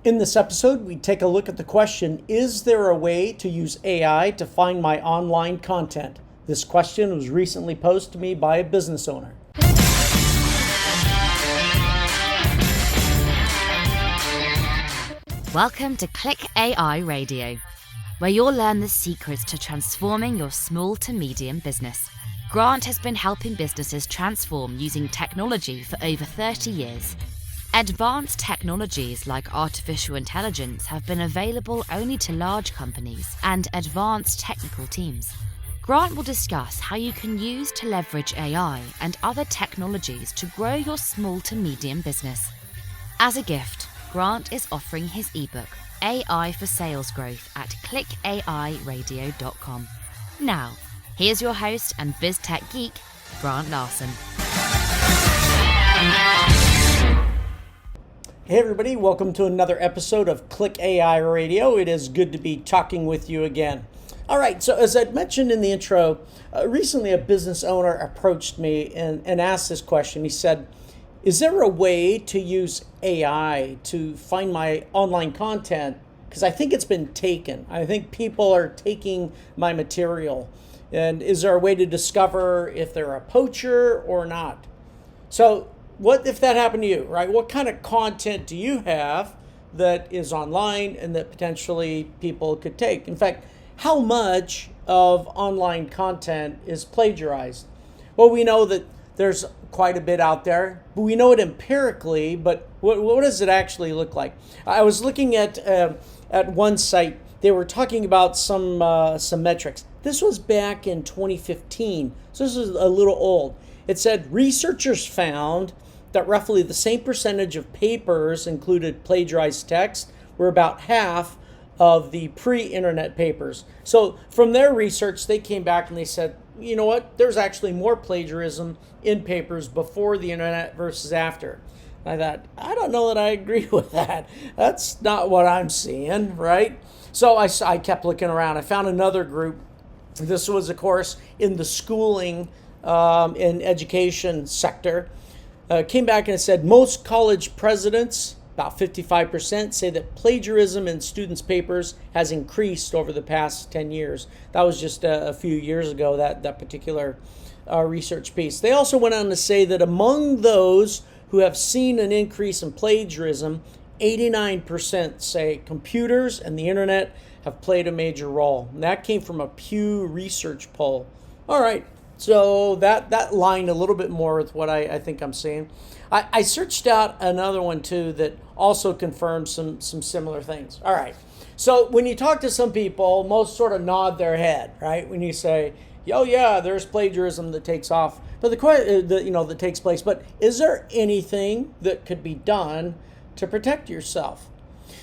In this episode, we take a look at the question, is there a way to use AI to find my online content? This question was recently posed to me by a business owner. Welcome to ClickAI Radio, where you'll learn the secrets to transforming your small to medium business. Grant has been helping businesses transform using technology for over 30 years. Advanced technologies like artificial intelligence have been available only to large companies and advanced technical teams. Grant will discuss how you can use to leverage AI and other technologies to grow your small to medium business. As a gift, Grant is offering his ebook, AI for Sales Growth, at clickairadio.com. Now, here's your host and biz tech geek, Grant Larson. Hey everybody, welcome to another episode of ClickAI Radio. It is good to be talking with you again. All right, so as I mentioned in the intro, recently a business owner approached me and asked this question. He said, is there a way to use AI to find my online content? Because I think it's been taken. I think people are taking my material. And is there a way to discover if they're a poacher or not? So what if that happened to you, right? What kind of content do you have that is online and that potentially people could take? In fact, how much of online content is plagiarized? Well, we know that there's quite a bit out there. We know it empirically, but what does it actually look like? I was looking at one site. They were talking about some metrics. This was back in 2015, so this is a little old. It said researchers found that roughly the same percentage of papers included plagiarized text were about half of the pre-internet papers. So from their research, they came back and they said, you know what, there's actually more plagiarism in papers before the internet versus after. I thought, I don't know that I agree with that. That's not what I'm seeing, right? So I kept looking around. I found another group. This was, of course, in the schooling and education sector. Came back and it said most college presidents, about 55%, say that plagiarism in students' papers has increased over the past 10 years. That was just a few years ago, that particular research piece. They also went on to say that among those who have seen an increase in plagiarism, 89% say computers and the internet have played a major role. And that came from a Pew Research poll. All right. So that lined a little bit more with what I think I'm seeing. I searched out another one too that also confirms some similar things. All right. So when you talk to some people, most sort of nod their head, right? When you say, "Oh yeah, there's plagiarism that takes off," but that takes place. But is there anything that could be done to protect yourself?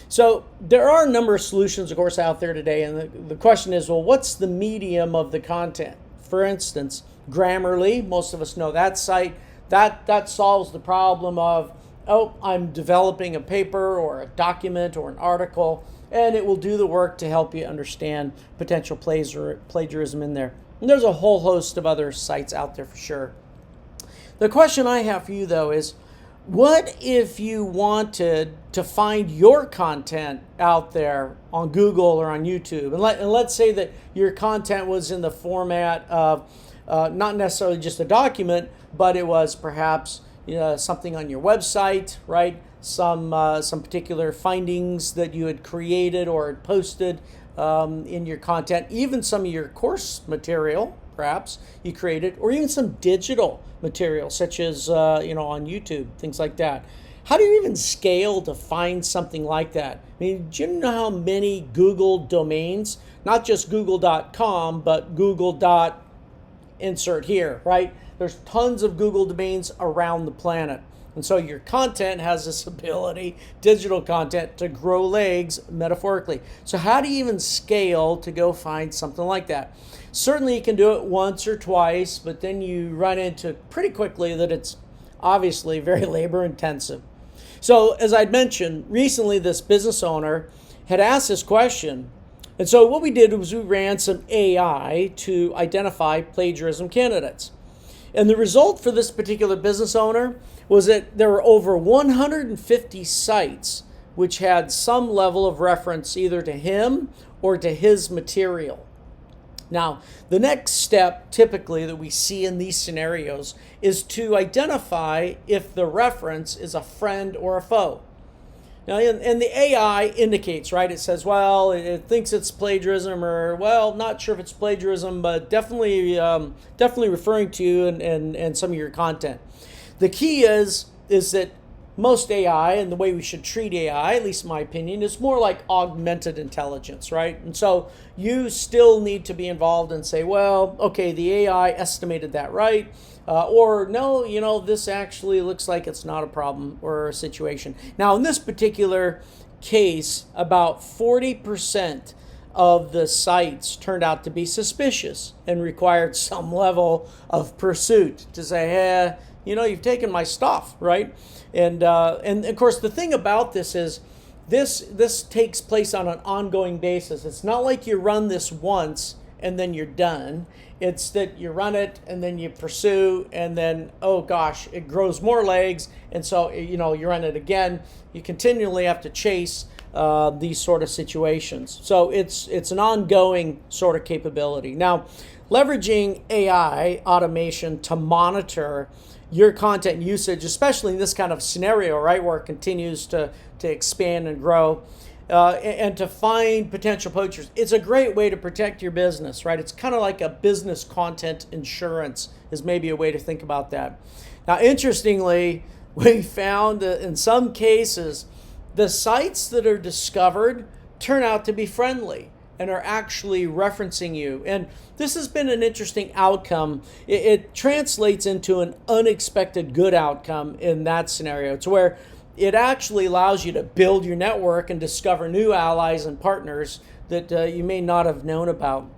So there are a number of solutions, of course, out there today, and the question is, well, what's the medium of the content? For instance, Grammarly, most of us know that site, that solves the problem of, I'm developing a paper or a document or an article, and it will do the work to help you understand potential plagiarism in there. And there's a whole host of other sites out there for sure. The question I have for you, though, is what if you wanted to find your content out there on Google or on YouTube? And let's say that your content was in the format of not necessarily just a document, but it was perhaps something on your website, right? Some particular findings that you had created or had posted in your content, even some of your course material, perhaps you created, or even some digital material, such as on YouTube, things like that. How do you even scale to find something like that? I mean, do you know how many Google domains, not just google.com, but google.insert here, right? There's tons of Google domains around the planet. And so your content has this ability, digital content, to grow legs metaphorically. So how do you even scale to go find something like that? Certainly you can do it once or twice, but then you run into pretty quickly that it's obviously very labor intensive. So as I'd mentioned, recently this business owner had asked this question. And so what we did was we ran some AI to identify plagiarism candidates. And the result for this particular business owner was that there were over 150 sites which had some level of reference either to him or to his material. Now, the next step typically that we see in these scenarios is to identify if the reference is a friend or a foe. Now, and the AI indicates, right? It says, well, it thinks it's plagiarism, or, well, not sure if it's plagiarism, but definitely referring to you and some of your content. The key is that most AI, and the way we should treat AI, at least in my opinion, is more like augmented intelligence, right? And so you still need to be involved and say, well, okay, the AI estimated that right. Or no, this actually looks like it's not a problem or a situation. Now, in this particular case, about 40% of the sites turned out to be suspicious and required some level of pursuit to say, hey, you've taken my stuff, right? And of course, the thing about this is this takes place on an ongoing basis. It's not like you run this once and then you're done. It's that you run it and then you pursue, and then, oh gosh, it grows more legs. And so, you run it again. You continually have to chase these sort of situations. So it's an ongoing sort of capability. Now, leveraging AI automation to monitor your content usage, especially in this kind of scenario, right, where it continues to expand and grow, and to find potential poachers. It's a great way to protect your business, right? It's kind of like a business content insurance is maybe a way to think about that. Now, interestingly, we found that in some cases, the sites that are discovered turn out to be friendly and are actually referencing you. And this has been an interesting outcome. It translates into an unexpected good outcome in that scenario. It's where it actually allows you to build your network and discover new allies and partners that you may not have known about.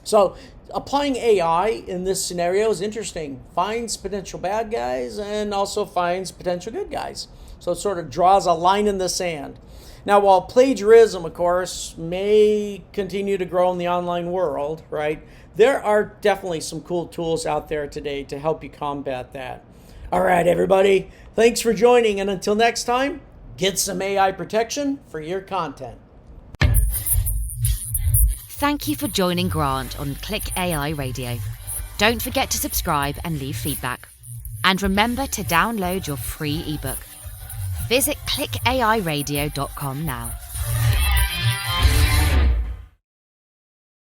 So applying AI in this scenario is interesting. Finds potential bad guys and also finds potential good guys. So it sort of draws a line in the sand. Now, while plagiarism, of course, may continue to grow in the online world, right, there are definitely some cool tools out there today to help you combat that. All right, everybody, thanks for joining, and until next time, get some AI protection for your content. Thank you for joining Grant on ClickAI Radio. Don't forget to subscribe and leave feedback. And remember to download your free ebook. Visit clickairadio.com now.